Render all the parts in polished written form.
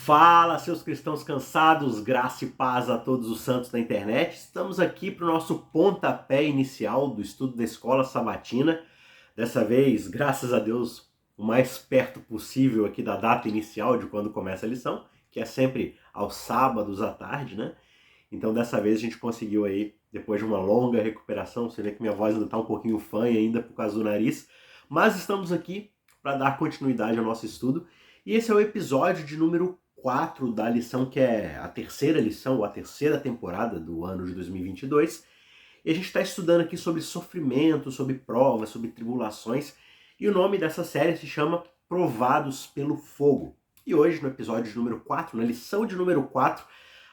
Fala, seus cristãos cansados, graça e paz a todos os santos da internet. Estamos aqui para o nosso pontapé inicial do estudo da Escola Sabatina. Dessa vez, graças a Deus, o mais perto possível aqui da data inicial de quando começa a lição, que é sempre aos sábados à tarde, né? Então dessa vez a gente conseguiu aí, depois de uma longa recuperação, você vê que minha voz ainda está um pouquinho fanha ainda por causa do nariz, mas estamos aqui para dar continuidade ao nosso estudo. E esse é o episódio de número 4 da lição, que é a terceira lição, ou a terceira temporada do ano de 2022. E a gente está estudando aqui sobre sofrimento, sobre provas, sobre tribulações. E o nome dessa série se chama Provados pelo Fogo. E hoje, no episódio de número 4, na lição de número 4,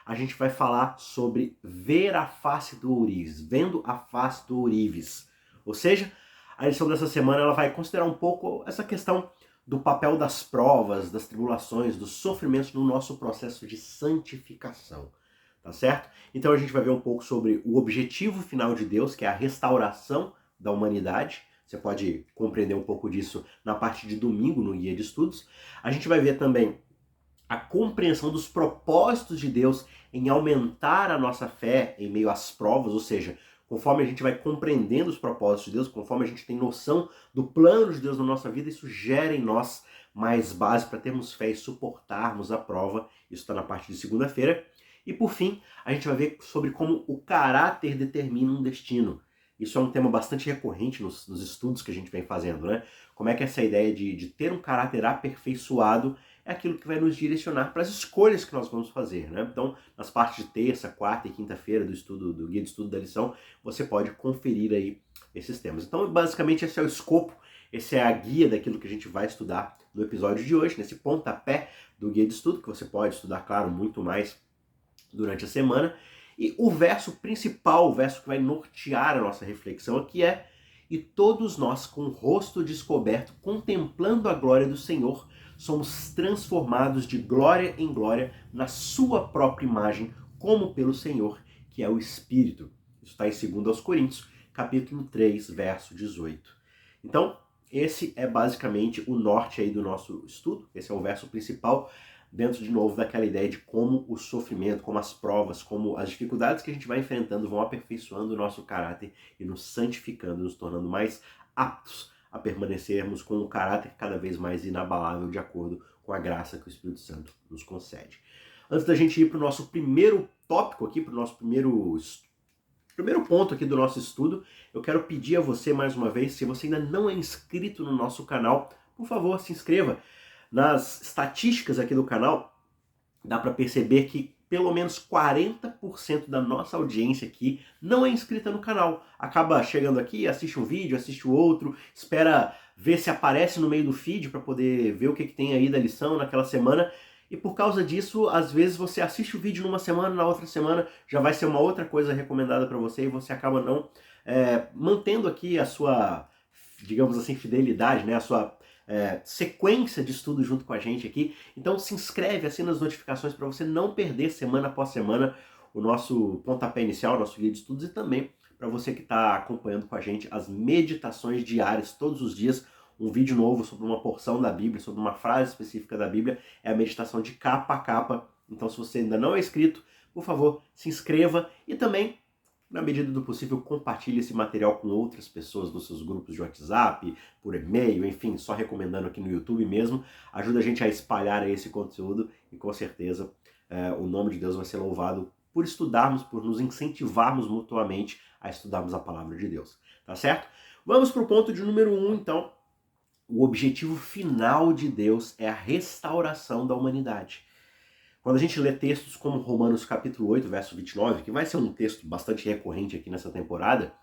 a gente vai falar sobre ver a face do ourives, vendo a face do ourives. Ou seja, a lição dessa semana ela vai considerar um pouco essa questão do papel das provas, das tribulações, dos sofrimentos no nosso processo de santificação, tá certo? Então a gente vai ver um pouco sobre o objetivo final de Deus, que é a restauração da humanidade. Você pode compreender um pouco disso na parte de domingo no Guia de Estudos. A gente vai ver também a compreensão dos propósitos de Deus em aumentar a nossa fé em meio às provas, ou seja, conforme a gente vai compreendendo os propósitos de Deus, conforme a gente tem noção do plano de Deus na nossa vida, isso gera em nós mais base para termos fé e suportarmos a prova. Isso está na parte de segunda-feira. E por fim, a gente vai ver sobre como o caráter determina um destino. Isso é um tema bastante recorrente nos estudos que a gente vem fazendo, né? Como é que essa ideia de ter um caráter aperfeiçoado é aquilo que vai nos direcionar para as escolhas que nós vamos fazer, né? Então, nas partes de terça, quarta e quinta-feira do estudo, do guia de estudo da lição, você pode conferir aí esses temas. Então, basicamente, esse é o escopo, esse é a guia daquilo que a gente vai estudar no episódio de hoje, nesse pontapé do guia de estudo, que você pode estudar, claro, muito mais durante a semana. E o verso principal, o verso que vai nortear a nossa reflexão aqui é: e todos nós, com o rosto descoberto, contemplando a glória do Senhor, somos transformados de glória em glória na sua própria imagem, como pelo Senhor, que é o Espírito. Isso está em 2 Coríntios, capítulo 3, verso 18. Então, esse é basicamente o norte aí do nosso estudo. Esse é o verso principal, dentro de novo daquela ideia de como o sofrimento, como as provas, como as dificuldades que a gente vai enfrentando vão aperfeiçoando o nosso caráter e nos santificando, nos tornando mais aptos a permanecermos com um caráter cada vez mais inabalável de acordo com a graça que o Espírito Santo nos concede. Antes da gente ir para o nosso primeiro tópico aqui, para o nosso primeiro ponto aqui do nosso estudo, eu quero pedir a você mais uma vez, se você ainda não é inscrito no nosso canal, por favor, se inscreva. Nas estatísticas aqui do canal, dá para perceber que pelo menos 40% da nossa audiência aqui não é inscrita no canal. Acaba chegando aqui, assiste um vídeo, assiste o outro, espera ver se aparece no meio do feed para poder ver o que tem aí da lição naquela semana. E por causa disso, às vezes você assiste o vídeo numa semana, na outra semana já vai ser uma outra coisa recomendada para você e você acaba não mantendo aqui a sua, digamos assim, fidelidade, né? A sua sequência de estudo junto com a gente aqui. Então se inscreve, assina as notificações para você não perder semana após semana o nosso pontapé inicial, o nosso guia de estudos, e também para você que está acompanhando com a gente as meditações diárias, todos os dias, um vídeo novo sobre uma porção da Bíblia, sobre uma frase específica da Bíblia, é a meditação de capa a capa. Então se você ainda não é inscrito, por favor, se inscreva e também, na medida do possível, compartilhe esse material com outras pessoas nos seus grupos de WhatsApp, por e-mail, enfim, só recomendando aqui no YouTube mesmo. Ajuda a gente a espalhar esse conteúdo e com certeza o nome de Deus vai ser louvado por estudarmos, por nos incentivarmos mutuamente a estudarmos a palavra de Deus. Tá certo? Vamos para o ponto de número 1, então. O objetivo final de Deus é a restauração da humanidade. Quando a gente lê textos como Romanos capítulo 8, verso 29, que vai ser um texto bastante recorrente aqui nessa temporada,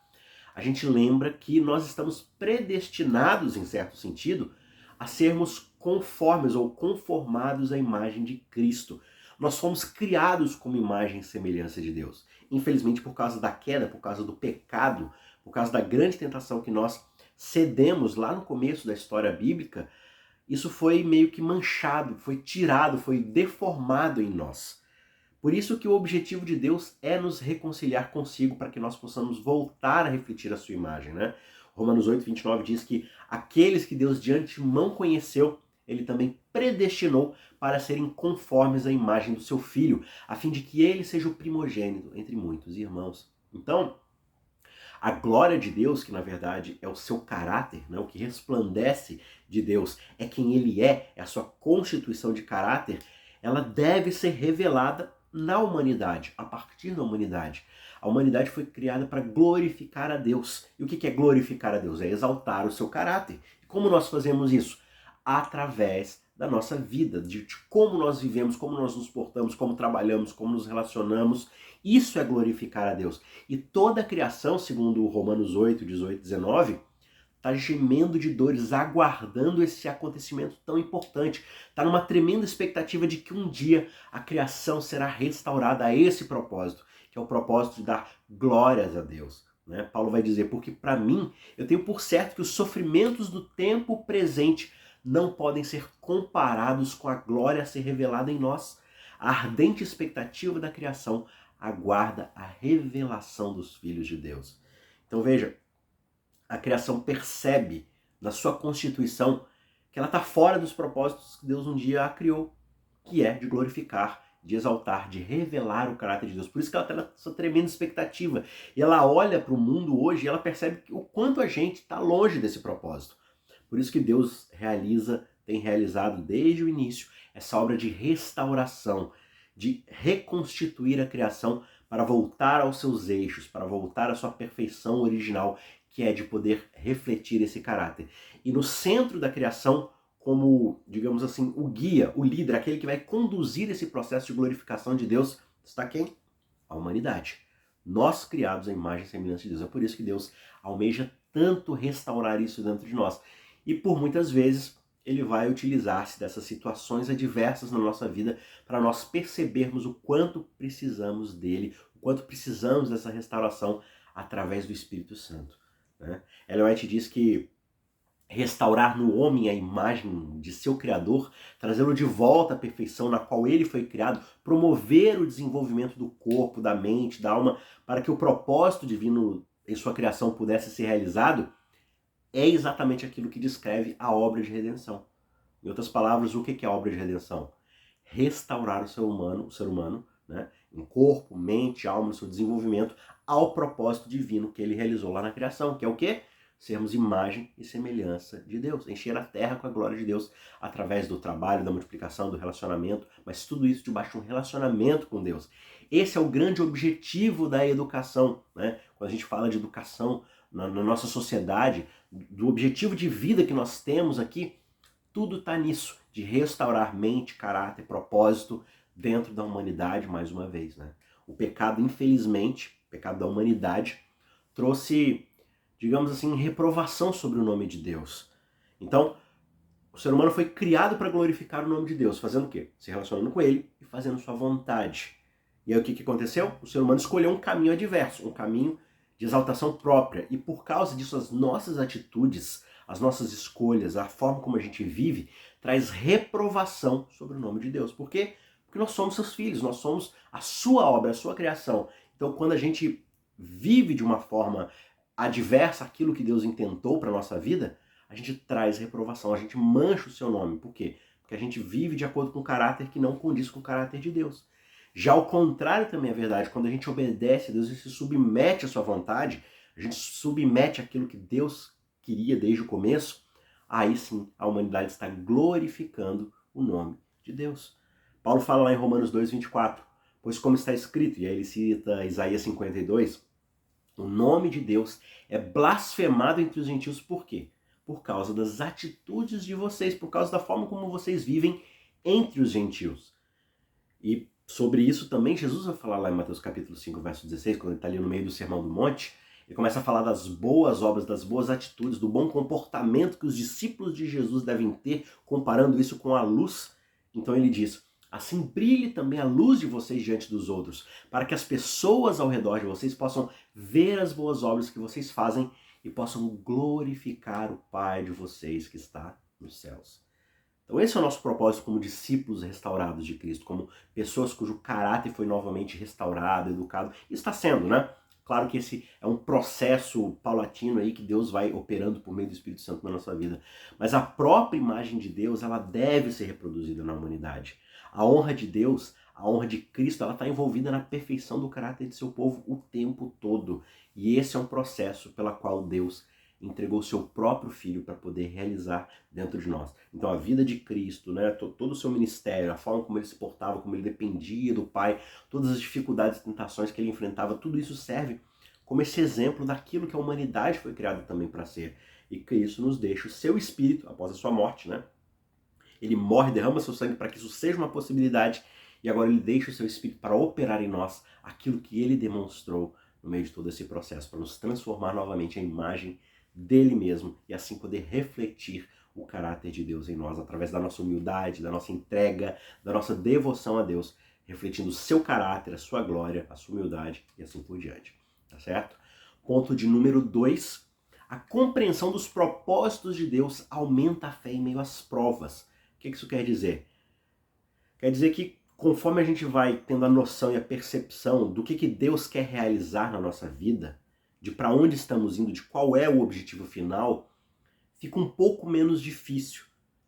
a gente lembra que nós estamos predestinados, em certo sentido, a sermos conformes ou conformados à imagem de Cristo. Nós fomos criados como imagem e semelhança de Deus. Infelizmente, por causa da queda, por causa do pecado, por causa da grande tentação que nós cedemos lá no começo da história bíblica, isso foi meio que manchado, foi tirado, foi deformado em nós. Por isso que o objetivo de Deus é nos reconciliar consigo para que nós possamos voltar a refletir a sua imagem, né? Romanos 8, 29 diz que aqueles que Deus de antemão conheceu, ele também predestinou para serem conformes à imagem do seu Filho, a fim de que ele seja o primogênito entre muitos irmãos. Então, a glória de Deus, que na verdade é o seu caráter, né, o que resplandece de Deus, é quem ele é a sua constituição de caráter, ela deve ser revelada na humanidade, a partir da humanidade. A humanidade foi criada para glorificar a Deus. E o que é glorificar a Deus? É exaltar o seu caráter. E como nós fazemos isso? Através da nossa vida, de como nós vivemos, como nós nos portamos, como trabalhamos, como nos relacionamos. Isso é glorificar a Deus. E toda a criação, segundo Romanos 8, 18, 19, está gemendo de dores, aguardando esse acontecimento tão importante. Está numa tremenda expectativa de que um dia a criação será restaurada a esse propósito, que é o propósito de dar glórias a Deus. Né? Paulo vai dizer, porque para mim, eu tenho por certo que os sofrimentos do tempo presente não podem ser comparados com a glória a ser revelada em nós. A ardente expectativa da criação aguarda a revelação dos filhos de Deus. Então veja, a criação percebe na sua constituição que ela está fora dos propósitos que Deus um dia a criou, que é de glorificar, de exaltar, de revelar o caráter de Deus. Por isso que ela tem essa tremenda expectativa. E ela olha para o mundo hoje e ela percebe o quanto a gente está longe desse propósito. Por isso que Deus tem realizado desde o início essa obra de restauração, de reconstituir a criação para voltar aos seus eixos, para voltar à sua perfeição original, que é de poder refletir esse caráter. E no centro da criação, como, digamos assim, o guia, o líder, aquele que vai conduzir esse processo de glorificação de Deus, está quem? A humanidade. Nós criados à imagem e semelhança de Deus. É por isso que Deus almeja tanto restaurar isso dentro de nós. E por muitas vezes ele vai utilizar-se dessas situações adversas na nossa vida para nós percebermos o quanto precisamos dele, o quanto precisamos dessa restauração através do Espírito Santo. Né? Ellen White diz que restaurar no homem a imagem de seu Criador, trazê-lo de volta à perfeição na qual ele foi criado, promover o desenvolvimento do corpo, da mente, da alma, para que o propósito divino em sua criação pudesse ser realizado, é exatamente aquilo que descreve a obra de redenção. Em outras palavras, o que é a obra de redenção? Restaurar o ser humano, né, em corpo, mente, alma, no seu desenvolvimento, ao propósito divino que ele realizou lá na criação, que é o quê? Sermos imagem e semelhança de Deus, encher a terra com a glória de Deus através do trabalho, da multiplicação, do relacionamento, mas tudo isso debaixo de um relacionamento com Deus. Esse é o grande objetivo da educação, né? Quando a gente fala de educação na nossa sociedade, do objetivo de vida que nós temos aqui, tudo está nisso, de restaurar mente, caráter, propósito dentro da humanidade, mais uma vez. Né? O pecado, infelizmente, o pecado da humanidade, trouxe, digamos assim, reprovação sobre o nome de Deus. Então, o ser humano foi criado para glorificar o nome de Deus, fazendo o quê? Se relacionando com ele e fazendo sua vontade. E aí o que aconteceu? O ser humano escolheu um caminho adverso, um caminho de exaltação própria. E por causa disso, as nossas atitudes, as nossas escolhas, a forma como a gente vive, traz reprovação sobre o nome de Deus. Por quê? Porque nós somos seus filhos, nós somos a sua obra, a sua criação. Então, quando a gente vive de uma forma adversa àquilo que Deus intentou para a nossa vida, a gente traz reprovação, a gente mancha o seu nome. Por quê? Porque a gente vive de acordo com um caráter que não condiz com o caráter de Deus. Já o contrário também é verdade. Quando a gente obedece a Deus e se submete à sua vontade, a gente submete aquilo que Deus queria desde o começo, aí sim a humanidade está glorificando o nome de Deus. Paulo fala lá em Romanos 2, 24, pois como está escrito, e aí ele cita Isaías 52, o nome de Deus é blasfemado entre os gentios, por quê? Por causa das atitudes de vocês, por causa da forma como vocês vivem entre os gentios. E sobre isso também Jesus vai falar lá em Mateus capítulo 5, verso 16, quando ele está ali no meio do Sermão do Monte, ele começa a falar das boas obras, das boas atitudes, do bom comportamento que os discípulos de Jesus devem ter, comparando isso com a luz. Então ele diz, assim brilhe também a luz de vocês diante dos outros, para que as pessoas ao redor de vocês possam ver as boas obras que vocês fazem e possam glorificar o Pai de vocês que está nos céus. Então esse é o nosso propósito como discípulos restaurados de Cristo, como pessoas cujo caráter foi novamente restaurado, educado, e está sendo, né? Claro que esse é um processo paulatino aí que Deus vai operando por meio do Espírito Santo na nossa vida. Mas a própria imagem de Deus, ela deve ser reproduzida na humanidade. A honra de Deus, a honra de Cristo, ela está envolvida na perfeição do caráter de seu povo o tempo todo. E esse é um processo pela qual Deus entregou seu próprio Filho para poder realizar dentro de nós. Então a vida de Cristo, né, todo o seu ministério, a forma como ele se portava, como ele dependia do Pai, todas as dificuldades e tentações que ele enfrentava, tudo isso serve como esse exemplo daquilo que a humanidade foi criada também para ser. E que isso nos deixa o seu Espírito, após a sua morte, né? Ele morre, derrama seu sangue para que isso seja uma possibilidade, e agora ele deixa o seu Espírito para operar em nós aquilo que ele demonstrou no meio de todo esse processo, para nos transformar novamente a imagem dele mesmo e assim poder refletir o caráter de Deus em nós através da nossa humildade, da nossa entrega, da nossa devoção a Deus, refletindo o seu caráter, a sua glória, a sua humildade e assim por diante, tá certo? Ponto de número 2, a compreensão dos propósitos de Deus aumenta a fé em meio às provas. O que isso quer dizer? Quer dizer que conforme a gente vai tendo a noção e a percepção do que Deus quer realizar na nossa vida, de para onde estamos indo, de qual é o objetivo final, fica um pouco menos difícil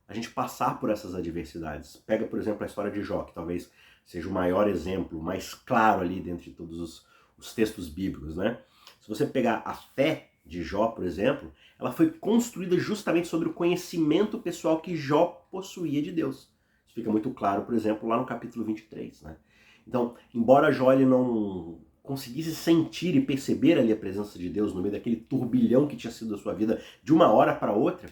a gente passar por essas adversidades. Pega, por exemplo, a história de Jó, que talvez seja o maior exemplo, mais claro ali dentre todos os textos bíblicos, né? Se você pegar a fé de Jó, por exemplo, ela foi construída justamente sobre o conhecimento pessoal que Jó possuía de Deus. Isso fica muito claro, por exemplo, lá no capítulo 23, né? Então, embora Jó ele não conseguisse sentir e perceber ali a presença de Deus no meio daquele turbilhão que tinha sido a sua vida de uma hora para outra,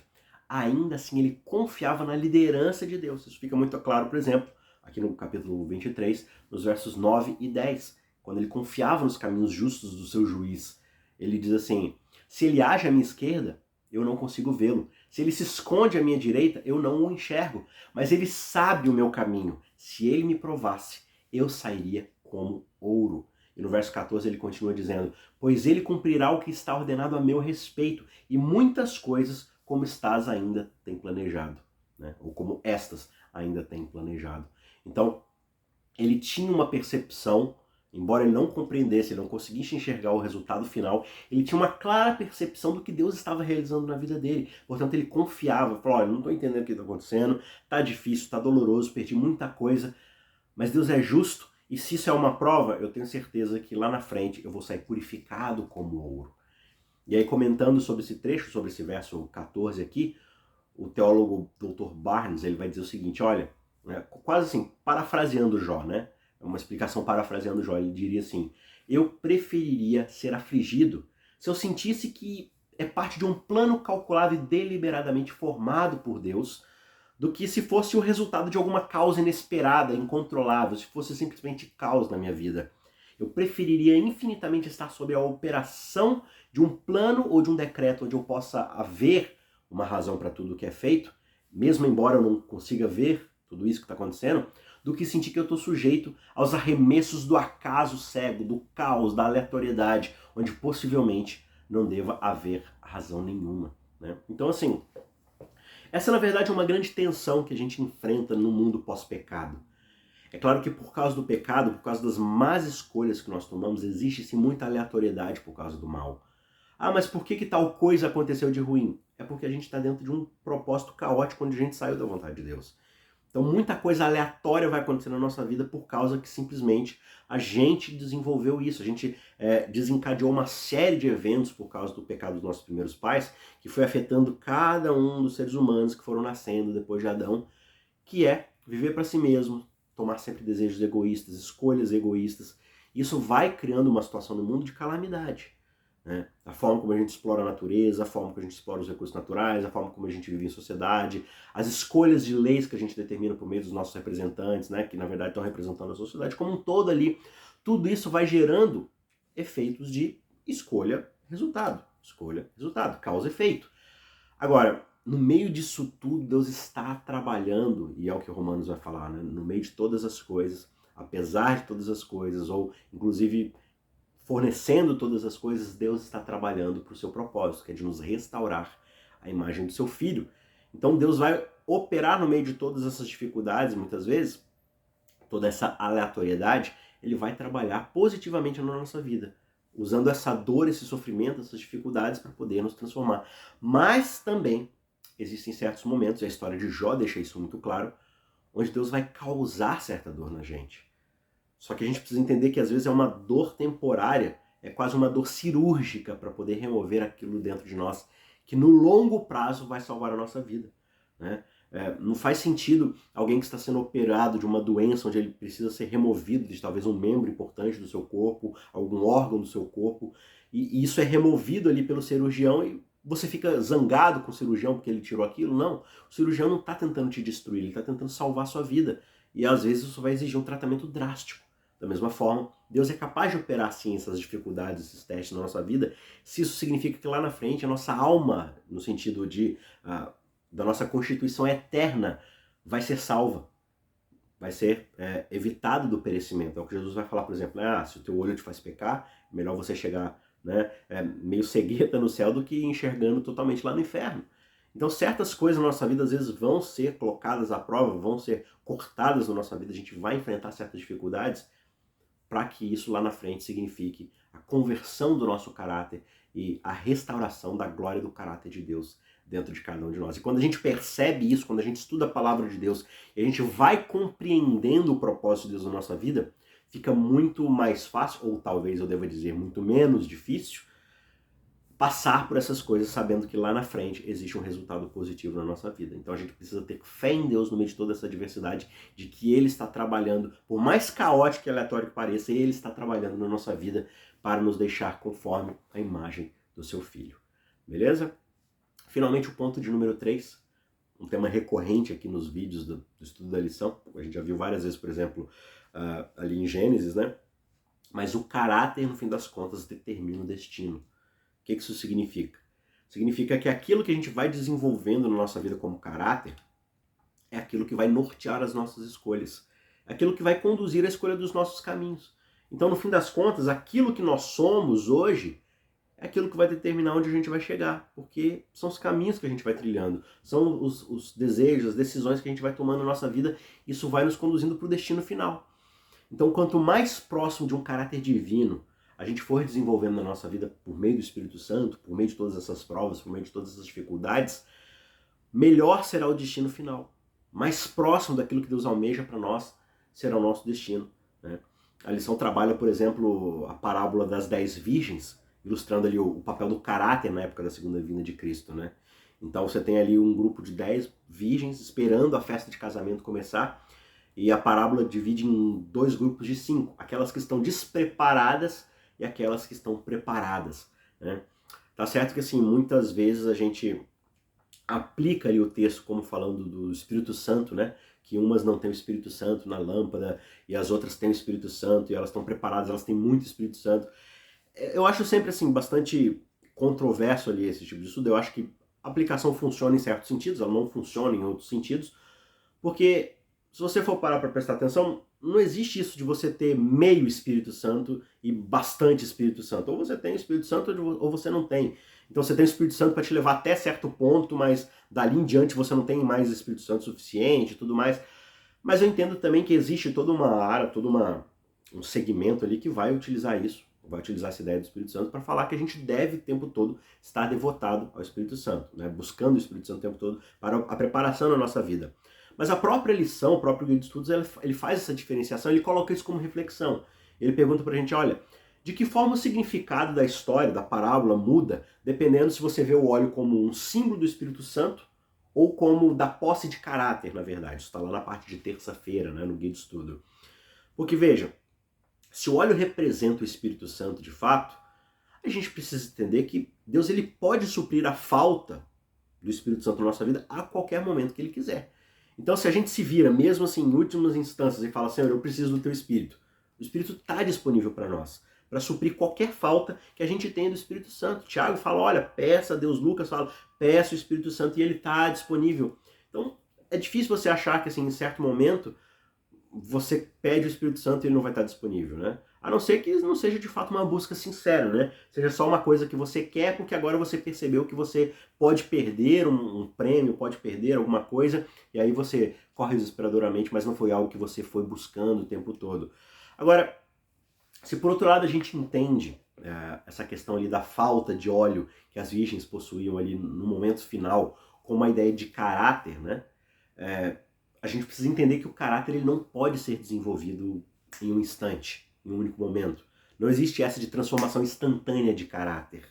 ainda assim ele confiava na liderança de Deus. Isso fica muito claro, por exemplo, aqui no capítulo 23, nos versos 9 e 10, quando ele confiava nos caminhos justos do seu juiz. Ele diz assim: se ele age à minha esquerda, eu não consigo vê-lo. Se ele se esconde à minha direita, eu não o enxergo. Mas ele sabe o meu caminho. Se ele me provasse, eu sairia como ouro. E no verso 14 ele continua dizendo: pois ele cumprirá o que está ordenado a meu respeito, e muitas coisas como estás ainda tem planejado, né? Ou como estas ainda tem planejado. Então, ele tinha uma percepção, embora ele não compreendesse, ele não conseguisse enxergar o resultado final, ele tinha uma clara percepção do que Deus estava realizando na vida dele. Portanto, ele confiava, falou: olha, não estou entendendo o que está acontecendo, está difícil, está doloroso, perdi muita coisa, mas Deus é justo, e se isso é uma prova, eu tenho certeza que lá na frente eu vou sair purificado como ouro. E aí, comentando sobre esse trecho, sobre esse verso 14 aqui, o teólogo Dr. Barnes, ele vai dizer o seguinte, olha, quase assim, parafraseando Jó, né? É uma explicação parafraseando Jó, ele diria assim: eu preferiria ser afligido se eu sentisse que é parte de um plano calculado e deliberadamente formado por Deus, do que se fosse o resultado de alguma causa inesperada, incontrolável, se fosse simplesmente caos na minha vida. Eu preferiria infinitamente estar sob a operação de um plano ou de um decreto onde eu possa haver uma razão para tudo que é feito, mesmo embora eu não consiga ver tudo isso que está acontecendo, do que sentir que eu estou sujeito aos arremessos do acaso cego, do caos, da aleatoriedade, onde possivelmente não deva haver razão nenhuma, né? Então, assim, essa na verdade é uma grande tensão que a gente enfrenta no mundo pós-pecado. É claro que por causa do pecado, por causa das más escolhas que nós tomamos, existe-se muita aleatoriedade por causa do mal. Ah, mas por que tal coisa aconteceu de ruim? É porque a gente está dentro de um propósito caótico onde a gente saiu da vontade de Deus. Então muita coisa aleatória vai acontecer na nossa vida por causa que simplesmente a gente desenvolveu isso. A gente desencadeou uma série de eventos por causa do pecado dos nossos primeiros pais, que foi afetando cada um dos seres humanos que foram nascendo depois de Adão, que é viver para si mesmo, tomar sempre desejos egoístas, escolhas egoístas. Isso vai criando uma situação no mundo de calamidade, né? A forma como a gente explora a natureza, a forma como a gente explora os recursos naturais, a forma como a gente vive em sociedade, as escolhas de leis que a gente determina por meio dos nossos representantes, né, que na verdade estão representando a sociedade como um todo ali. Tudo isso vai gerando efeitos de escolha-resultado. Escolha-resultado, causa-efeito. Agora, no meio disso tudo, Deus está trabalhando, e é o que Romanos vai falar, né? No meio de todas as coisas, apesar de todas as coisas, ou inclusive fornecendo todas as coisas, Deus está trabalhando para o seu propósito, que é de nos restaurar a imagem do seu Filho. Então Deus vai operar no meio de todas essas dificuldades, muitas vezes, toda essa aleatoriedade, ele vai trabalhar positivamente na nossa vida. usando essa dor, esse sofrimento, essas dificuldades para poder nos transformar. Mas também existem certos momentos, e a história de Jó deixa isso muito claro, onde Deus vai causar certa dor na gente. Só que a gente precisa entender que às vezes é uma dor temporária, é quase uma dor cirúrgica para poder remover aquilo dentro de nós, que no longo prazo vai salvar a nossa vida, né? Não faz sentido alguém que está sendo operado de uma doença onde ele precisa ser removido de talvez um membro importante do seu corpo, algum órgão do seu corpo, e isso é removido ali pelo cirurgião e você fica zangado com o cirurgião porque ele tirou aquilo. Não, o cirurgião não está tentando te destruir, ele está tentando salvar a sua vida. E às vezes isso vai exigir um tratamento drástico. Da mesma forma, Deus é capaz de operar sim essas dificuldades, esses testes na nossa vida, se isso significa que lá na frente a nossa alma, no sentido da nossa constituição eterna, vai ser salva, vai ser evitado do perecimento. É o que Jesus vai falar, por exemplo, se o teu olho te faz pecar, é melhor você chegar, né, meio cegueta no céu do que enxergando totalmente lá no inferno. Então certas coisas na nossa vida às vezes vão ser colocadas à prova, vão ser cortadas na nossa vida, a gente vai enfrentar certas dificuldades para que isso lá na frente signifique a conversão do nosso caráter e a restauração da glória do caráter de Deus dentro de cada um de nós. E quando a gente percebe isso, quando a gente estuda a palavra de Deus e a gente vai compreendendo o propósito de Deus na nossa vida, fica muito mais fácil, ou talvez eu deva dizer muito menos difícil, passar por essas coisas sabendo que lá na frente existe um resultado positivo na nossa vida. Então a gente precisa ter fé em Deus no meio de toda essa diversidade, de que Ele está trabalhando, por mais caótico e aleatório que pareça, Ele está trabalhando na nossa vida para nos deixar conforme a imagem do seu Filho. Beleza? Finalmente o ponto de número 3, um tema recorrente aqui nos vídeos do estudo da lição, a gente já viu várias vezes, por exemplo, ali em Gênesis, né? Mas o caráter, no fim das contas, determina o destino. O que isso significa? Significa que aquilo que a gente vai desenvolvendo na nossa vida como caráter é aquilo que vai nortear as nossas escolhas. É aquilo que vai conduzir a escolha dos nossos caminhos. Então, no fim das contas, aquilo que nós somos hoje é aquilo que vai determinar onde a gente vai chegar. Porque são os caminhos que a gente vai trilhando. São os desejos, as decisões que a gente vai tomando na nossa vida. Isso vai nos conduzindo para o destino final. Então, quanto mais próximo de um caráter divino a gente for desenvolvendo na nossa vida por meio do Espírito Santo, por meio de todas essas provas, por meio de todas essas dificuldades, melhor será o destino final. Mais próximo daquilo que Deus almeja para nós será o nosso destino, né? A lição trabalha, por exemplo, a parábola das 10 virgens, ilustrando ali o papel do caráter na época da segunda vinda de Cristo, né? Então você tem ali um grupo de 10 virgens esperando a festa de casamento começar, e a parábola divide em 2 grupos de 5, aquelas que estão despreparadas e aquelas que estão preparadas, né? Tá certo que assim, muitas vezes a gente aplica ali o texto como falando do Espírito Santo, né? Que umas não têm o Espírito Santo na lâmpada e as outras têm o Espírito Santo e elas estão preparadas, elas têm muito Espírito Santo. Eu acho sempre assim bastante controverso ali esse tipo de estudo. Eu acho que a aplicação funciona em certos sentidos, ela não funciona em outros sentidos, porque se você for parar para prestar atenção, não existe isso de você ter meio Espírito Santo e bastante Espírito Santo. Ou você tem o Espírito Santo ou você não tem. Então você tem o Espírito Santo para te levar até certo ponto, mas dali em diante você não tem mais Espírito Santo suficiente e tudo mais. Mas eu entendo também que existe toda uma área, um segmento ali que vai utilizar isso, vai utilizar essa ideia do Espírito Santo para falar que a gente deve o tempo todo estar devotado ao Espírito Santo, né? Buscando o Espírito Santo o tempo todo para a preparação da nossa vida. Mas a própria lição, o próprio guia de estudos, ele faz essa diferenciação, ele coloca isso como reflexão. Ele pergunta pra gente, olha, de que forma o significado da história, da parábola, muda, dependendo se você vê o óleo como um símbolo do Espírito Santo ou como da posse de caráter, na verdade. Isso está lá na parte de terça-feira, né, no guia de estudo. Porque, veja, se o óleo representa o Espírito Santo de fato, a gente precisa entender que Deus ele pode suprir a falta do Espírito Santo na nossa vida a qualquer momento que ele quiser. Então, se a gente se vira, mesmo assim, em últimas instâncias, e fala, Senhor, eu preciso do teu Espírito, o Espírito está disponível para nós, para suprir qualquer falta que a gente tenha do Espírito Santo. Tiago fala, olha, peça a Deus. Lucas fala, peça o Espírito Santo, e ele está disponível. Então, é difícil você achar que, assim, em certo momento, você pede o Espírito Santo e ele não vai estar disponível, né? A não ser que não seja de fato uma busca sincera, né? Seja só uma coisa que você quer porque agora você percebeu que você pode perder um prêmio, pode perder alguma coisa, e aí você corre desesperadoramente, mas não foi algo que você foi buscando o tempo todo. Agora, se por outro lado a gente entende essa questão ali da falta de óleo que as virgens possuíam ali no momento final, com uma ideia de caráter, né? A gente precisa entender que o caráter ele não pode ser desenvolvido em um instante, em um único momento. Não existe essa de transformação instantânea de caráter.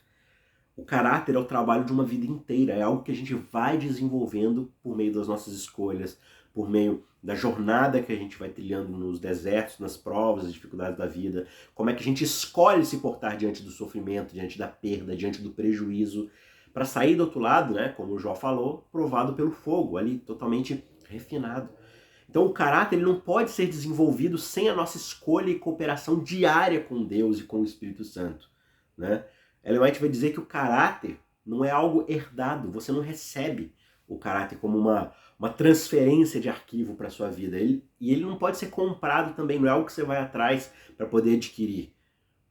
O caráter é o trabalho de uma vida inteira, é algo que a gente vai desenvolvendo por meio das nossas escolhas, por meio da jornada que a gente vai trilhando nos desertos, nas provas, as dificuldades da vida, como é que a gente escolhe se portar diante do sofrimento, diante da perda, diante do prejuízo, para sair do outro lado, né, como o Jó falou, provado pelo fogo, ali totalmente refinado. Então o caráter ele não pode ser desenvolvido sem a nossa escolha e cooperação diária com Deus e com o Espírito Santo, né? Ellen White vai dizer que o caráter não é algo herdado, você não recebe o caráter como uma transferência de arquivo para a sua vida. E ele não pode ser comprado também, não é algo que você vai atrás para poder adquirir.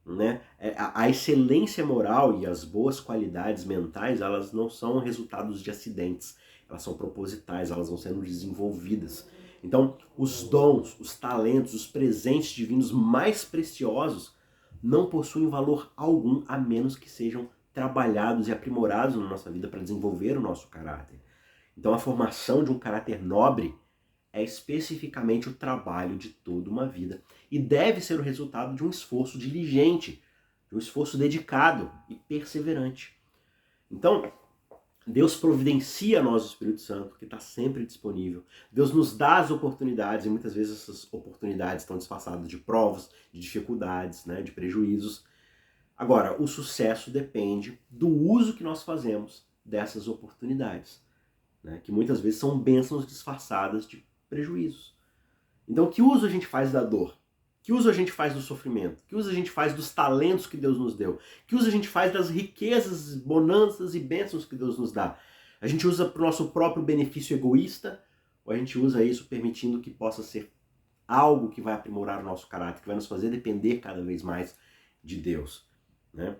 Né? A excelência moral e as boas qualidades mentais, elas não são resultados de acidentes, elas são propositais, elas vão sendo desenvolvidas. Então, os dons, os talentos, os presentes divinos mais preciosos não possuem valor algum a menos que sejam trabalhados e aprimorados na nossa vida para desenvolver o nosso caráter. Então a formação de um caráter nobre é especificamente o trabalho de toda uma vida e deve ser o resultado de um esforço diligente, de um esforço dedicado e perseverante. Então, Deus providencia a nós o Espírito Santo, que está sempre disponível. Deus nos dá as oportunidades, e muitas vezes essas oportunidades estão disfarçadas de provas, de dificuldades, né, de prejuízos. Agora, o sucesso depende do uso que nós fazemos dessas oportunidades, né, que muitas vezes são bênçãos disfarçadas de prejuízos. Então, que uso a gente faz da dor? Que uso a gente faz do sofrimento? Que uso a gente faz dos talentos que Deus nos deu? Que uso a gente faz das riquezas, bonanças e bênçãos que Deus nos dá? A gente usa para o nosso próprio benefício egoísta ou a gente usa isso permitindo que possa ser algo que vai aprimorar o nosso caráter, que vai nos fazer depender cada vez mais de Deus, né?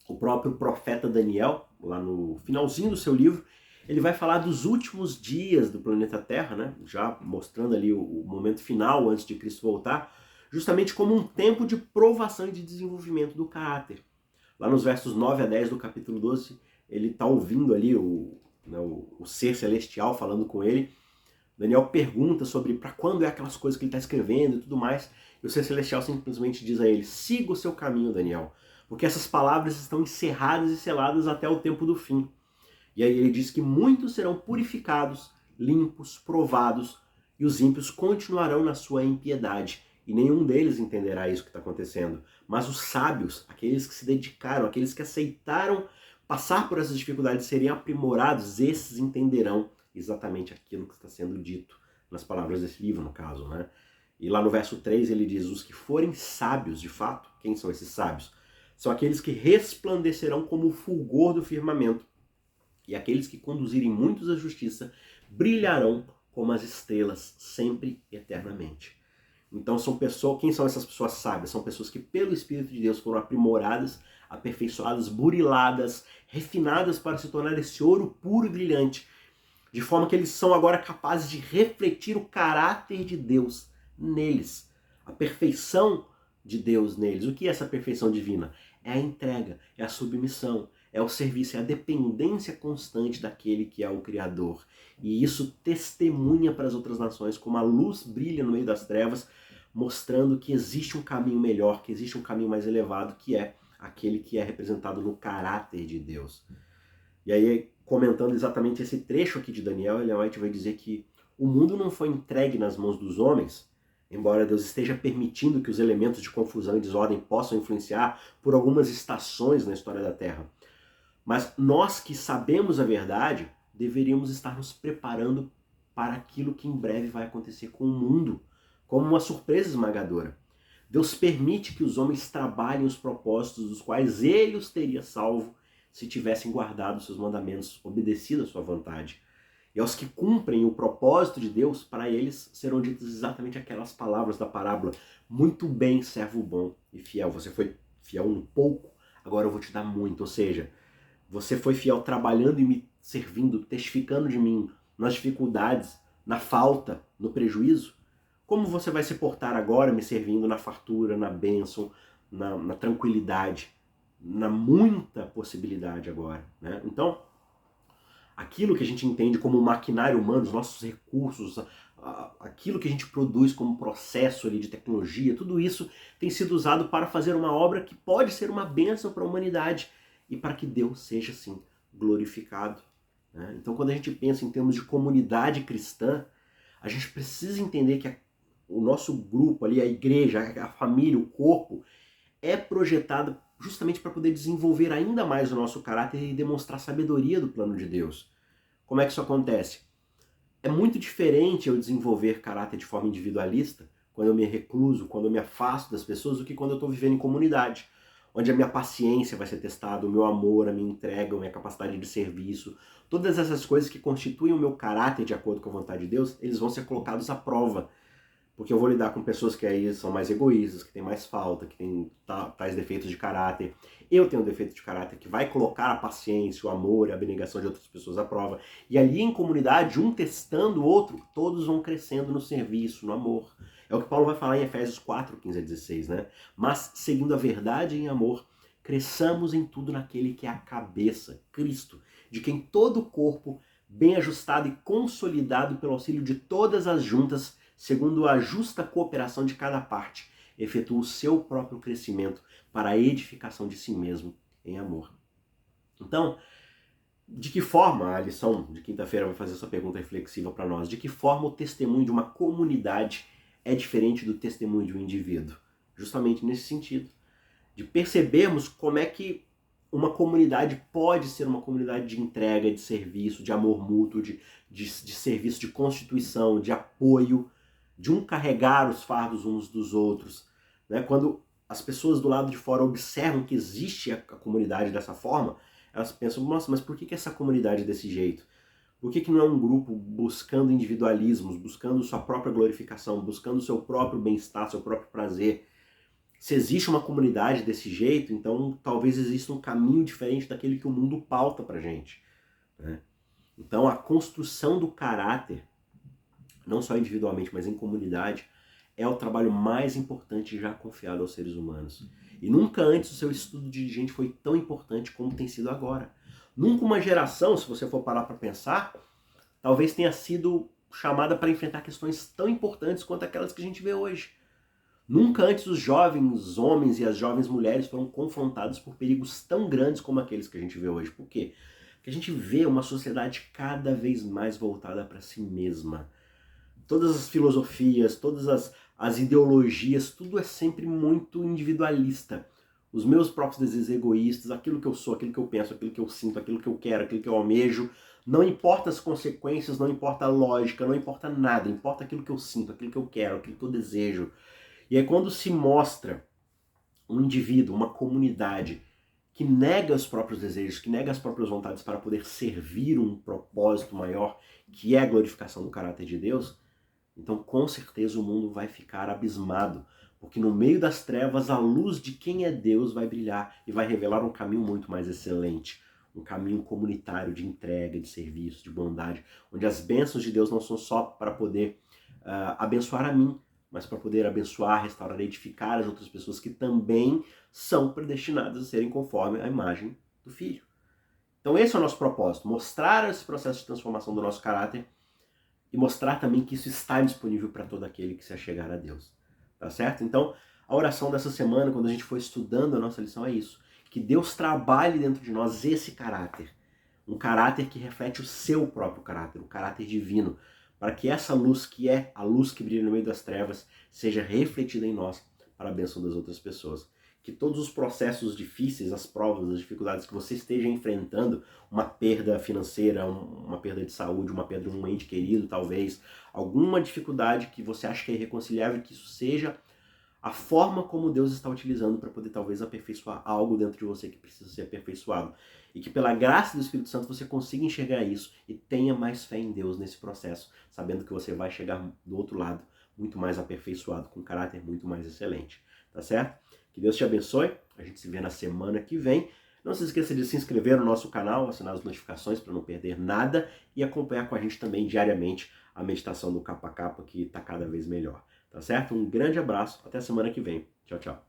O próprio profeta Daniel, lá no finalzinho do seu livro, ele vai falar dos últimos dias do planeta Terra, né? Já mostrando ali o momento final antes de Cristo voltar, justamente como um tempo de provação e de desenvolvimento do caráter. Lá nos versos 9 a 10 do capítulo 12, ele está ouvindo ali o ser celestial falando com ele. Daniel pergunta sobre para quando é aquelas coisas que ele está escrevendo e tudo mais. E o ser celestial simplesmente diz a ele: siga o seu caminho, Daniel, porque essas palavras estão encerradas e seladas até o tempo do fim. E aí ele diz que muitos serão purificados, limpos, provados, e os ímpios continuarão na sua impiedade. E nenhum deles entenderá isso que está acontecendo. Mas os sábios, aqueles que se dedicaram, aqueles que aceitaram passar por essas dificuldades e serem aprimorados, esses entenderão exatamente aquilo que está sendo dito nas palavras desse livro, no caso, né? E lá no verso 3 ele diz: os que forem sábios, de fato, quem são esses sábios? São aqueles que resplandecerão como o fulgor do firmamento. E aqueles que conduzirem muitos à justiça brilharão como as estrelas, sempre e eternamente. Então são pessoas, quem são essas pessoas sábias? São pessoas que pelo Espírito de Deus foram aprimoradas, aperfeiçoadas, buriladas, refinadas para se tornar esse ouro puro e brilhante, de forma que eles são agora capazes de refletir o caráter de Deus neles, a perfeição de Deus neles. O que é essa perfeição divina? É a entrega, é a submissão, é o serviço, é a dependência constante daquele que é o Criador. E isso testemunha para as outras nações como a luz brilha no meio das trevas, mostrando que existe um caminho melhor, que existe um caminho mais elevado, que é aquele que é representado no caráter de Deus. E aí, comentando exatamente esse trecho aqui de Daniel, Ellen White vai dizer que o mundo não foi entregue nas mãos dos homens, embora Deus esteja permitindo que os elementos de confusão e desordem possam influenciar por algumas estações na história da Terra. Mas nós que sabemos a verdade, deveríamos estar nos preparando para aquilo que em breve vai acontecer com o mundo, como uma surpresa esmagadora. Deus permite que os homens trabalhem os propósitos dos quais ele os teria salvo se tivessem guardado seus mandamentos, obedecido à sua vontade. E aos que cumprem o propósito de Deus, para eles serão ditas exatamente aquelas palavras da parábola: muito bem, servo bom e fiel. Você foi fiel no pouco, agora eu vou te dar muito. Ou seja, você foi fiel trabalhando e me servindo, testificando de mim nas dificuldades, na falta, no prejuízo. Como você vai se portar agora me servindo na fartura, na bênção, na tranquilidade, na muita possibilidade agora, né? Então, aquilo que a gente entende como maquinário humano, os nossos recursos, aquilo que a gente produz como processo ali de tecnologia, tudo isso tem sido usado para fazer uma obra que pode ser uma bênção para a humanidade e para que Deus seja, assim, glorificado, né? Então, quando a gente pensa em termos de comunidade cristã, a gente precisa entender que o nosso grupo ali, a igreja, a família, o corpo, é projetado justamente para poder desenvolver ainda mais o nosso caráter e demonstrar sabedoria do plano de Deus. Como é que isso acontece? É muito diferente eu desenvolver caráter de forma individualista, quando eu me recluso, quando eu me afasto das pessoas, do que quando eu estou vivendo em comunidade, onde a minha paciência vai ser testada, o meu amor, a minha entrega, a minha capacidade de serviço, todas essas coisas que constituem o meu caráter de acordo com a vontade de Deus, eles vão ser colocados à prova. Porque eu vou lidar com pessoas que aí são mais egoístas, que têm mais falta, que têm tais defeitos de caráter. Eu tenho um defeito de caráter que vai colocar a paciência, o amor e a abnegação de outras pessoas à prova. E ali em comunidade, um testando o outro, todos vão crescendo no serviço, no amor. É o que Paulo vai falar em Efésios 4, 15 a 16, né? Mas, seguindo a verdade em amor, cresçamos em tudo naquele que é a cabeça, Cristo, de quem todo o corpo, bem ajustado e consolidado pelo auxílio de todas as juntas, segundo a justa cooperação de cada parte, efetua o seu próprio crescimento para a edificação de si mesmo em amor. Então, de que forma, a lição de quinta-feira vai fazer essa pergunta reflexiva para nós, de que forma o testemunho de uma comunidade é diferente do testemunho de um indivíduo? Justamente nesse sentido, de percebermos como é que uma comunidade pode ser uma comunidade de entrega, de serviço, de amor mútuo, de serviço, de constituição, de apoio, de um carregar os fardos uns dos outros, né? Quando as pessoas do lado de fora observam que existe a comunidade dessa forma, elas pensam, nossa, mas por que essa comunidade é desse jeito? Por que não é um grupo buscando individualismos, buscando sua própria glorificação, buscando seu próprio bem-estar, seu próprio prazer? Se existe uma comunidade desse jeito, então talvez exista um caminho diferente daquele que o mundo pauta pra gente, né? Então a construção do caráter, não só individualmente, mas em comunidade, é o trabalho mais importante já confiado aos seres humanos. E nunca antes o seu estudo de gente foi tão importante como tem sido agora. Nunca uma geração, se você for parar para pensar, talvez tenha sido chamada para enfrentar questões tão importantes quanto aquelas que a gente vê hoje. Nunca antes os jovens homens e as jovens mulheres foram confrontados por perigos tão grandes como aqueles que a gente vê hoje. Por quê? Porque a gente vê uma sociedade cada vez mais voltada para si mesma. Todas as filosofias, todas as ideologias, tudo é sempre muito individualista. Os meus próprios desejos egoístas, aquilo que eu sou, aquilo que eu penso, aquilo que eu sinto, aquilo que eu quero, aquilo que eu almejo, não importa as consequências, não importa a lógica, não importa nada, importa aquilo que eu sinto, aquilo que eu quero, aquilo que eu desejo. E aí quando se mostra um indivíduo, uma comunidade que nega os próprios desejos, que nega as próprias vontades para poder servir um propósito maior, que é a glorificação do caráter de Deus, então com certeza o mundo vai ficar abismado, porque no meio das trevas a luz de quem é Deus vai brilhar e vai revelar um caminho muito mais excelente, um caminho comunitário de entrega, de serviço, de bondade, onde as bênçãos de Deus não são só para poder abençoar a mim, mas para poder abençoar, restaurar e edificar as outras pessoas que também são predestinadas a serem conforme a imagem do Filho. Então esse é o nosso propósito, mostrar esse processo de transformação do nosso caráter e mostrar também que isso está disponível para todo aquele que se achegar a Deus. Tá certo? Então, a oração dessa semana, quando a gente for estudando a nossa lição, é isso. Que Deus trabalhe dentro de nós esse caráter. Um caráter que reflete o seu próprio caráter, o caráter divino, para que essa luz, que é a luz que brilha no meio das trevas, seja refletida em nós para a bênção das outras pessoas. Que todos os processos difíceis, as provas, as dificuldades que você esteja enfrentando, uma perda financeira, uma perda de saúde, uma perda de um ente querido, talvez, alguma dificuldade que você acha que é irreconciliável, que isso seja a forma como Deus está utilizando para poder talvez aperfeiçoar algo dentro de você que precisa ser aperfeiçoado. E que pela graça do Espírito Santo você consiga enxergar isso e tenha mais fé em Deus nesse processo, sabendo que você vai chegar do outro lado muito mais aperfeiçoado, com um caráter muito mais excelente. Tá certo? Que Deus te abençoe. A gente se vê na semana que vem. Não se esqueça de se inscrever no nosso canal, assinar as notificações para não perder nada e acompanhar com a gente também diariamente a meditação do Capa a Capa, que está cada vez melhor. Tá certo? Um grande abraço. Até a semana que vem. Tchau, tchau.